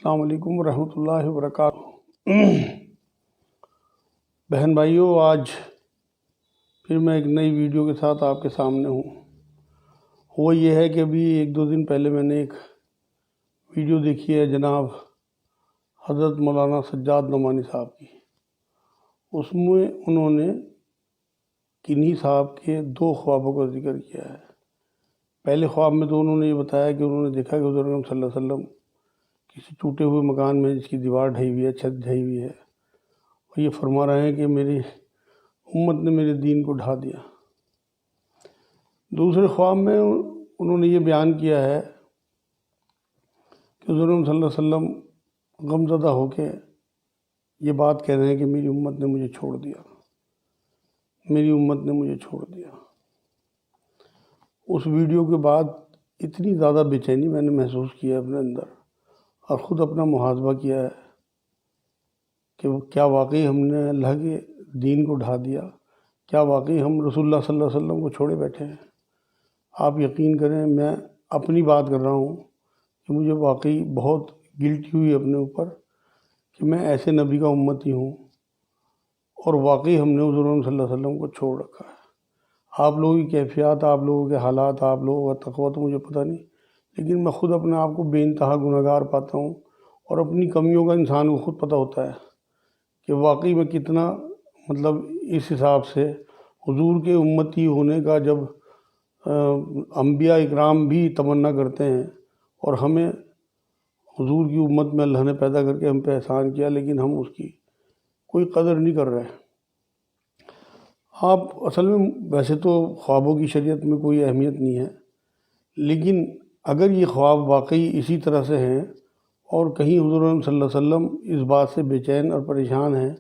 السلام علیکم ورحمۃ اللہ وبرکاتہ۔ بہن بھائیوں، آج پھر میں ایک نئی ویڈیو کے ساتھ آپ کے سامنے ہوں۔ وہ یہ ہے کہ ابھی ایک دو دن پہلے میں نے ایک ویڈیو دیکھی ہے جناب حضرت مولانا سجاد نعمانی صاحب کی۔ اس میں انہوں نے کنی صاحب کے دو خوابوں کا ذکر کیا ہے۔ پہلے خواب میں تو انہوں نے یہ بتایا کہ انہوں نے دیکھا کہ حضور اکرم صلی اللہ علیہ وسلم کسی ٹوٹے ہوئے مکان میں جس کی دیوار ڈھئی ہوئی ہے، چھت ڈھئی ہوئی ہے، اور یہ فرما رہے ہیں کہ میری امت نے میرے دین کو ڈھا دیا۔ دوسرے خواب میں انہوں نے یہ بیان کیا ہے کہ حضور صلی اللہ علیہ وسلم غمزدہ ہو کے یہ بات کہہ رہے ہیں کہ میری امت نے مجھے چھوڑ دیا، میری امت نے مجھے چھوڑ دیا۔ اس ویڈیو کے بعد اتنی زیادہ بے چینی میں نے محسوس کیا اپنے اندر، اور خود اپنا محاسبہ کیا ہے کہ کیا واقعی ہم نے اللہ کے دین کو ڈھا دیا؟ کیا واقعی ہم رسول اللہ صلی اللہ علیہ وسلم کو چھوڑے بیٹھے ہیں؟ آپ یقین کریں، میں اپنی بات کر رہا ہوں کہ مجھے واقعی بہت گلٹی ہوئی اپنے اوپر کہ میں ایسے نبی کا امتی ہوں اور واقعی ہم نے حضور صلی اللہ علیہ وسلم کو چھوڑ رکھا ہے۔ آپ لوگوں کی کیفیات، آپ لوگوں کے حالات، آپ لوگوں کا تقویٰ تو مجھے پتہ نہیں، لیکن میں خود اپنے آپ کو بے انتہا گناہگار پاتا ہوں، اور اپنی کمیوں کا انسان کو خود پتہ ہوتا ہے کہ واقعی میں کتنا اس حساب سے حضور کے امتی ہونے کا جب انبیاء اکرام بھی تمنا کرتے ہیں، اور ہمیں حضور کی امت میں اللہ نے پیدا کر کے ہم پہ احسان کیا، لیکن ہم اس کی کوئی قدر نہیں کر رہے۔ آپ اصل میں ویسے تو خوابوں کی شریعت میں کوئی اہمیت نہیں ہے، لیکن اگر یہ خواب واقعی اسی طرح سے ہیں اور کہیں حضور صلی اللہ علیہ وسلم اس بات سے بے چین اور پریشان ہیں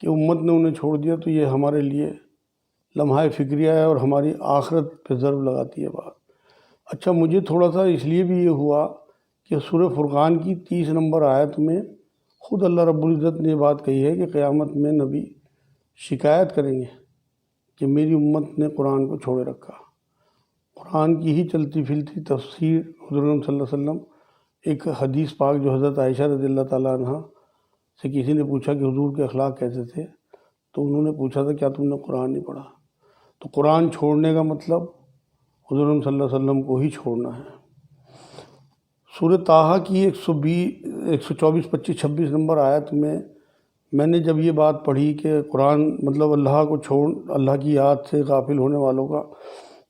کہ امت نے انہیں چھوڑ دیا، تو یہ ہمارے لیے لمحہ فکریہ ہے اور ہماری آخرت پہ ضرب لگاتی ہے بات۔ اچھا، مجھے تھوڑا سا اس لیے بھی یہ ہوا کہ سورہ فرقان کی 30 نمبر آیت میں خود اللہ رب العزت نے یہ بات کہی ہے کہ قیامت میں نبی شکایت کریں گے کہ میری امت نے قرآن کو چھوڑے رکھا۔ قرآن کی ہی چلتی پھرتی تفسیر حضور صلی اللہ علیہ وسلم، ایک حدیث پاک جو حضرت عائشہ رضی اللہ تعالیٰ عنہ سے کسی نے پوچھا کہ حضور کے اخلاق کیسے تھے، تو انہوں نے پوچھا تھا کیا تم نے قرآن نہیں پڑھا؟ تو قرآن چھوڑنے کا مطلب حضور صلی اللہ علیہ وسلم کو ہی چھوڑنا ہے۔ سورہ طٰہٰ کی 124، 25، 26 نمبر آیت میں نے جب یہ بات پڑھی کہ قرآن اللہ کو چھوڑ، اللہ کی یاد سے غافل ہونے والوں کا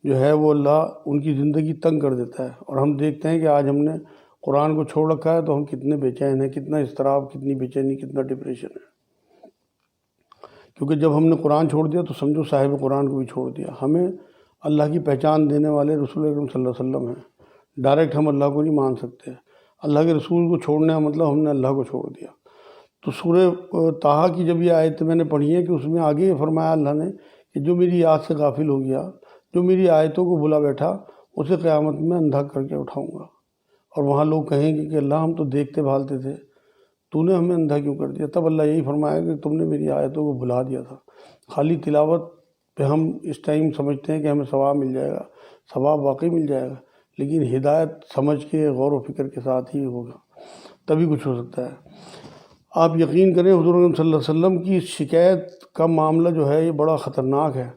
جو ہے وہ اللہ ان کی زندگی تنگ کر دیتا ہے، اور ہم دیکھتے ہیں کہ آج ہم نے قرآن کو چھوڑ رکھا ہے تو ہم کتنے بے چین ہیں، کتنا اضطراب، کتنی بے چینی، کتنا ڈپریشن ہے۔ کیونکہ جب ہم نے قرآن چھوڑ دیا تو سمجھو صاحب قرآن کو بھی چھوڑ دیا۔ ہمیں اللہ کی پہچان دینے والے رسول اکرم صلی اللہ علیہ وسلم ہیں، ڈائریکٹ ہم اللہ کو نہیں مان سکتے۔ اللہ کے رسول کو چھوڑنے کا مطلب ہم نے اللہ کو چھوڑ دیا۔ تو سورہ طٰہٰ کی جب یہ آیت میں نے پڑھی ہے کہ اس میں آگے یہ فرمایا اللہ نے کہ جو میری یاد سے غافل ہو گیا، جو میری آیتوں کو بھلا بیٹھا، اسے قیامت میں اندھا کر کے اٹھاؤں گا، اور وہاں لوگ کہیں گے کہ اللہ ہم تو دیکھتے بھالتے تھے، تو نے ہمیں اندھا کیوں کر دیا؟ تب اللہ یہی فرمایا کہ تم نے میری آیتوں کو بھلا دیا تھا۔ خالی تلاوت پہ ہم اس ٹائم سمجھتے ہیں کہ ہمیں ثواب مل جائے گا، ثواب واقعی مل جائے گا، لیکن ہدایت سمجھ کے غور و فکر کے ساتھ ہی ہوگا، تبھی کچھ ہو سکتا ہے۔ آپ یقین کریں، حضور صلی اللہ علیہ وسلم کی شکایت کا معاملہ جو ہے یہ بڑا خطرناک ہے۔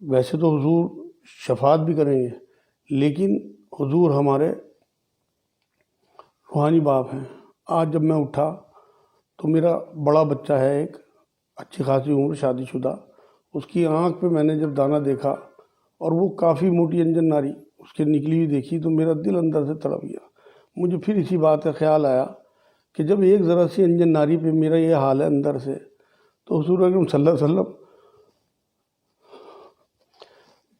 ویسے تو حضور شفاعت بھی کریں گے، لیکن حضور ہمارے روحانی باپ ہیں۔ آج جب میں اٹھا تو میرا بڑا بچہ ہے، ایک اچھی خاصی عمر، شادی شدہ، اس کی آنکھ پہ میں نے جب دانہ دیکھا اور وہ کافی موٹی انجن ناری اس کے نکلی ہوئی دیکھی تو میرا دل اندر سے تڑپ گیا۔ مجھے پھر اسی بات کا خیال آیا کہ جب ایک ذرا سی انجن ناری پہ میرا یہ حال ہے اندر سے، تو حضور اکرم صلی اللہ علیہ وسلم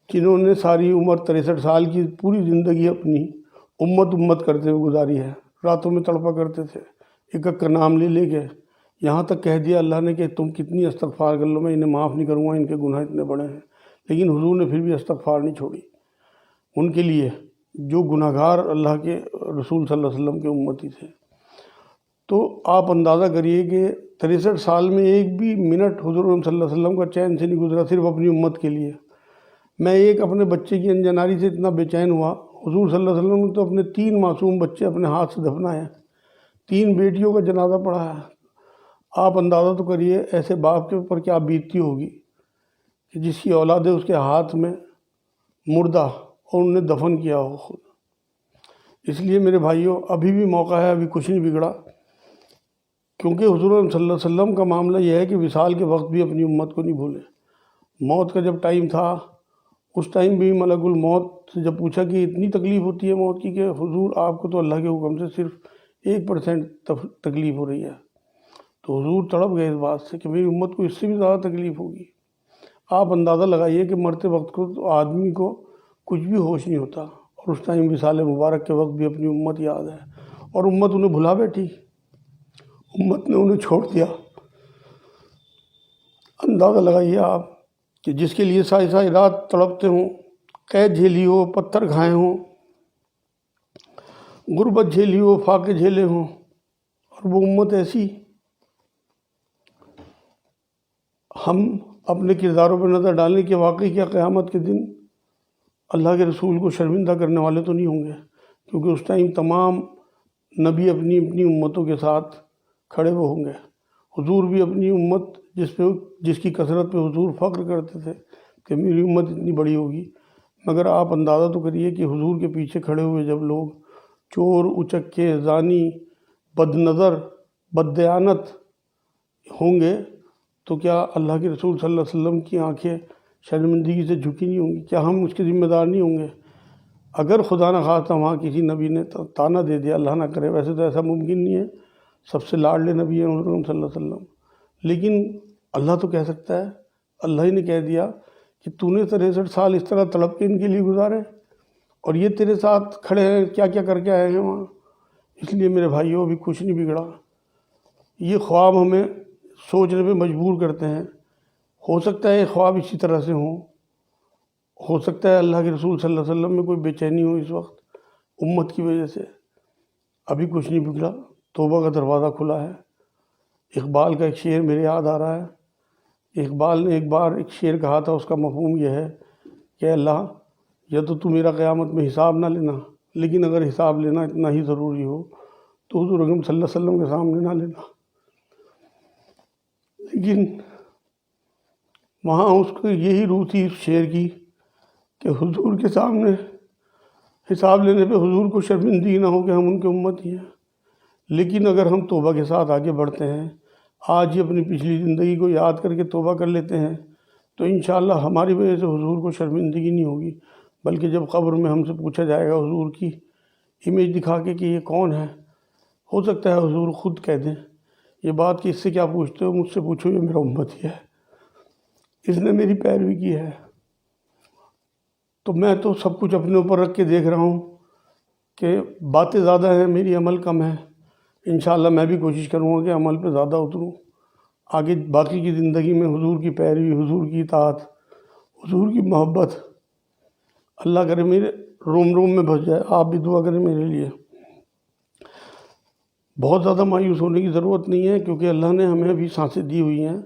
جنہوں نے ساری عمر 63 سال کی پوری زندگی اپنی امت کرتے ہوئے گزاری ہے، راتوں میں تڑپا کرتے تھے، ایک ایک کا نام لے کے یہاں تک کہہ دیا اللہ نے کہ تم کتنی استغفار کر لو، میں انہیں معاف نہیں کروں گا، ان کے گناہ اتنے بڑے ہیں، لیکن حضور نے پھر بھی استغفار نہیں چھوڑی ان کے لیے جو گناہگار اللہ کے رسول صلی اللہ علیہ وسلم کے امتی تھے۔ تو آپ اندازہ کریے کہ 63 سال میں ایک بھی منٹ حضور صلی اللہ علیہ وسلم کا چین سے نہیں گزرا، صرف اپنی امت کے لیے۔ میں ایک اپنے بچے کی انجناری سے اتنا بے چین ہوا، حضور صلی اللہ علیہ وسلم نے تو اپنے 3 معصوم بچے اپنے ہاتھ سے دفنائے ہیں، 3 بیٹیوں کا جنازہ پڑھا ہے۔ آپ اندازہ تو کریے ایسے باپ کے اوپر کیا بیتتی ہوگی کہ جس کی اولاد ہے اس کے ہاتھ میں مردہ اور انہیں دفن کیا ہو خود۔ اس لیے میرے بھائیوں ابھی بھی موقع ہے، ابھی کچھ نہیں بگڑا، کیونکہ حضور صلی اللہ علیہ وسلم کا معاملہ یہ ہے کہ وصال کے وقت بھی اپنی امت کو نہیں بھولے۔ موت کا جب ٹائم تھا اس ٹائم بھی ملک الموت سے جب پوچھا کہ اتنی تکلیف ہوتی ہے موت کی کہ حضور آپ کو تو اللہ کے حکم سے صرف 1% تکلیف ہو رہی ہے، تو حضور تڑپ گئے اس بات سے کہ میری امت کو اس سے بھی زیادہ تکلیف ہوگی۔ آپ اندازہ لگائیے کہ مرتے وقت کو تو آدمی کو کچھ بھی ہوش نہیں ہوتا، اور اس ٹائم وصال مبارک کے وقت بھی اپنی امت یاد ہے، اور امت انہیں بھلا بیٹھی، امت نے انہیں چھوڑ دیا۔ اندازہ لگائیے آپ کہ جس کے لیے ساری ساری رات تڑپتے ہوں، قید جھیلی ہو، پتھر کھائے ہوں، غربت جھیلی ہو، فاقے جھیلے ہوں، اور وہ امت ایسی۔ ہم اپنے کرداروں پر نظر ڈالیں کہ واقعی کیا قیامت کے دن اللہ کے رسول کو شرمندہ کرنے والے تو نہیں ہوں گے، کیونکہ اس ٹائم تمام نبی اپنی اپنی امتوں کے ساتھ کھڑے ہوئے ہوں گے۔ حضور بھی اپنی امت جس کی کثرت پہ حضور فخر کرتے تھے کہ میری امت اتنی بڑی ہوگی، مگر آپ اندازہ تو کریے کہ حضور کے پیچھے کھڑے ہوئے جب لوگ چور، اچکے، زانی، بد نظر، بد دیانت ہوں گے تو کیا اللہ کے رسول صلی اللہ علیہ وسلم کی آنکھیں شرمندگی سے جھکی نہیں ہوں گی؟ کیا ہم اس کے ذمہ دار نہیں ہوں گے؟ اگر خدا نہ خواستہ وہاں کسی نبی نے تانا دے دیا، اللہ نہ کرے، ویسے تو ایسا ممکن نہیں ہے، سب سے لاڈلے نبی ہیں حضور صلی اللہ علیہ وسلم، لیکن اللہ تو کہہ سکتا ہے، اللہ ہی نے کہہ دیا کہ تو نے 63 سال اس طرح تڑپ کے ان کے لیے گزارے، اور یہ تیرے ساتھ کھڑے ہیں، کیا کیا کر کے آئے ہیں وہاں۔ اس لیے میرے بھائیوں ابھی کچھ نہیں بگڑا۔ یہ خواب ہمیں سوچنے پہ مجبور کرتے ہیں، ہو سکتا ہے یہ خواب اسی طرح سے ہوں، ہو سکتا ہے اللہ کے رسول صلی اللہ علیہ وسلم میں کوئی بے چینی ہو اس وقت امت کی وجہ سے۔ ابھی کچھ نہیں بگڑا، توبہ کا دروازہ کھلا ہے۔ اقبال کا ایک شعر میرے یاد آ رہا ہے۔ اقبال نے ایک بار ایک شعر کہا تھا، اس کا مفہوم یہ ہے کہ اللہ یا تو میرا قیامت میں حساب نہ لینا، لیکن اگر حساب لینا اتنا ہی ضروری ہو تو حضور اکرم صلی اللہ علیہ وسلم کے سامنے نہ لینا۔ لیکن وہاں اس کو یہی روح تھی اس شعر کی کہ حضور کے سامنے حساب لینے پہ حضور کو شرمندگی نہ ہو کہ ہم ان کے امت ہی ہیں۔ لیکن اگر ہم توبہ کے ساتھ آگے بڑھتے ہیں، آج ہی اپنی پچھلی زندگی کو یاد کر کے توبہ کر لیتے ہیں، تو انشاءاللہ ہماری وجہ سے حضور کو شرمندگی نہیں ہوگی، بلکہ جب قبر میں ہم سے پوچھا جائے گا حضور کی امیج دکھا کے کہ یہ کون ہے، ہو سکتا ہے حضور خود کہہ دیں یہ بات کہ اس سے کیا پوچھتے ہو، مجھ سے پوچھو، یہ میرا امت ہی ہے، اس نے میری پیروی کی ہے۔ تو میں تو سب کچھ اپنے اوپر رکھ کے دیکھ رہا ہوں کہ باتیں زیادہ ہیں، میری عمل کم ہے۔ انشاءاللہ میں بھی کوشش کروں گا کہ عمل پہ زیادہ اتروں، آگے باقی کی زندگی میں حضور کی پیروی، حضور کی اطاعت، حضور کی محبت اللہ کرے میرے روم روم میں بس جائے۔ آپ بھی دعا کریں میرے لیے۔ بہت زیادہ مایوس ہونے کی ضرورت نہیں ہے، کیونکہ اللہ نے ہمیں ابھی سانسیں دی ہوئی ہیں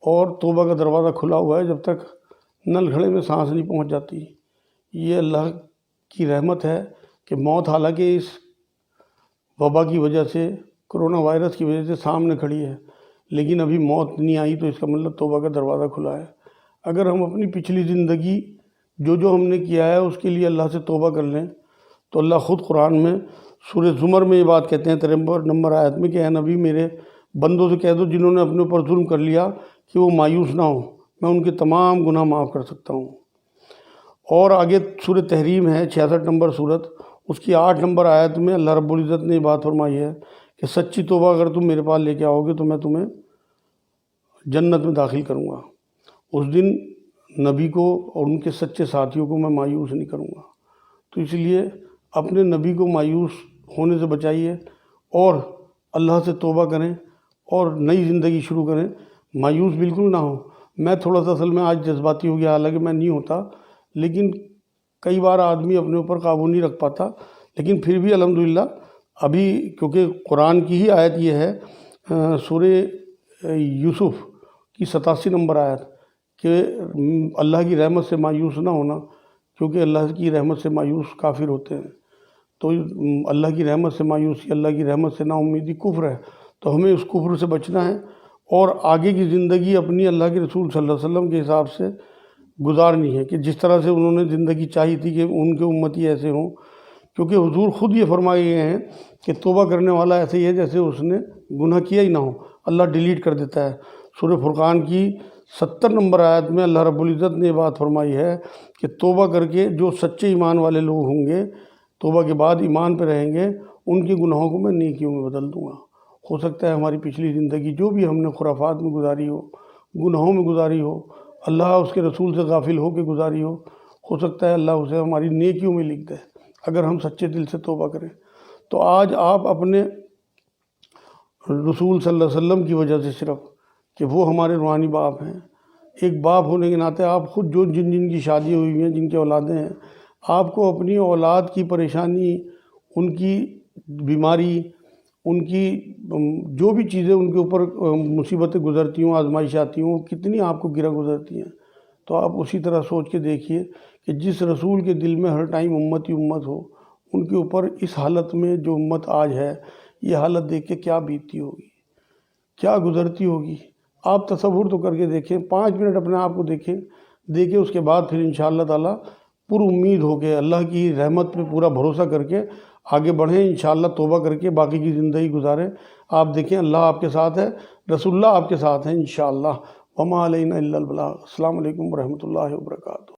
اور توبہ کا دروازہ کھلا ہوا ہے۔ جب تک نل گھڑے میں سانس نہیں پہنچ جاتی، یہ اللہ کی رحمت ہے کہ موت حالانکہ اس وبا کی وجہ سے، کرونا وائرس کی وجہ سے سامنے کھڑی ہے، لیکن ابھی موت نہیں آئی، تو اس کا مطلب توبہ کا دروازہ کھلا ہے۔ اگر ہم اپنی پچھلی زندگی جو ہم نے کیا ہے اس کے لیے اللہ سے توبہ کر لیں، تو اللہ خود قرآن میں سورہ زمر میں یہ بات کہتے ہیں 53 نمبر آیت میں کہ اے نبی میرے بندوں سے کہہ دو جنہوں نے اپنے اوپر ظلم کر لیا کہ وہ مایوس نہ ہوں، میں ان کے تمام گناہ معاف کر سکتا ہوں۔ اور آگے سورہ تحریم ہے 66 نمبر سورت، اس کی 8 نمبر آیت میں اللہ رب العزت نے یہ بات فرمائی ہے کہ سچی توبہ اگر تم میرے پاس لے کے آؤ گے تو میں تمہیں جنت میں داخل کروں گا۔ اس دن نبی کو اور ان کے سچے ساتھیوں کو میں مایوس نہیں کروں گا۔ تو اس لیے اپنے نبی کو مایوس ہونے سے بچائیے اور اللہ سے توبہ کریں اور نئی زندگی شروع کریں، مایوس بالکل نہ ہوں۔ میں تھوڑا سا اصل میں آج جذباتی ہو گیا، حالانکہ میں نہیں ہوتا، لیکن کئی بار آدمی اپنے اوپر قابو نہیں رکھ پاتا، لیکن پھر بھی الحمدللہ ابھی کیونکہ قرآن کی ہی آیت یہ ہے سورہ یوسف کی 87 نمبر آیت کہ اللہ کی رحمت سے مایوس نہ ہونا، کیونکہ اللہ کی رحمت سے مایوس کافر ہوتے ہیں۔ تو اللہ کی رحمت سے مایوسی، اللہ کی رحمت سے نا امیدی کفر ہے، تو ہمیں اس کفر سے بچنا ہے اور آگے کی زندگی اپنی اللہ کے رسول صلی اللہ علیہ وسلم کے حساب سے گزارنی ہے، کہ جس طرح سے انہوں نے زندگی چاہی تھی کہ ان کے امتی ایسے ہوں، کیونکہ حضور خود یہ فرمائے گئے ہیں کہ توبہ کرنے والا ایسے ہی ہے جیسے اس نے گناہ کیا ہی نہ ہو، اللہ ڈیلیٹ کر دیتا ہے۔ سورہ فرقان کی 70 نمبر آیت میں اللہ رب العزت نے یہ بات فرمائی ہے کہ توبہ کر کے جو سچے ایمان والے لوگ ہوں گے، توبہ کے بعد ایمان پہ رہیں گے، ان کے گناہوں کو میں نیکیوں میں بدل دوں گا۔ ہو سکتا ہے ہماری پچھلی زندگی جو بھی ہم نے خرافات میں گزاری ہو، گناہوں میں گزاری ہو، اللہ اس کے رسول سے غافل ہو کے گزاری ہو سکتا ہے اللہ اسے ہماری نیکیوں میں لکھ دے اگر ہم سچے دل سے توبہ کریں۔ تو آج آپ اپنے رسول صلی اللہ علیہ وسلم کی وجہ سے، صرف کہ وہ ہمارے روحانی باپ ہیں، ایک باپ ہونے کے ناطے آپ خود جن کی شادی ہوئی ہیں، جن کے اولادیں ہیں، آپ کو اپنی اولاد کی پریشانی، ان کی بیماری، ان کی جو بھی چیزیں ان کے اوپر مصیبتیں گزرتی ہوں، آزمائش آتی ہوں، کتنی آپ کو گرہ گزرتی ہیں، تو آپ اسی طرح سوچ کے دیکھیے کہ جس رسول کے دل میں ہر ٹائم امت ہی امت ہو، ان کے اوپر اس حالت میں جو امت آج ہے، یہ حالت دیکھ کے کیا بیتتی ہوگی، کیا گزرتی ہوگی۔ آپ تصور تو کر کے دیکھیں، 5 منٹ اپنے آپ کو دیکھیں، اس کے بعد پھر انشاءاللہ تعالیٰ پر امید ہو کے اللہ کی رحمت پہ پورا بھروسہ کر کے آگے بڑھیں، انشاءاللہ توبہ کر کے باقی کی زندگی گزاریں۔ آپ دیکھیں اللہ آپ کے ساتھ ہے، رسول اللہ آپ کے ساتھ ہیں انشاءاللہ۔ وما علینا الا البلاغ۔ السلام علیکم ورحمۃ اللہ وبرکاتہ۔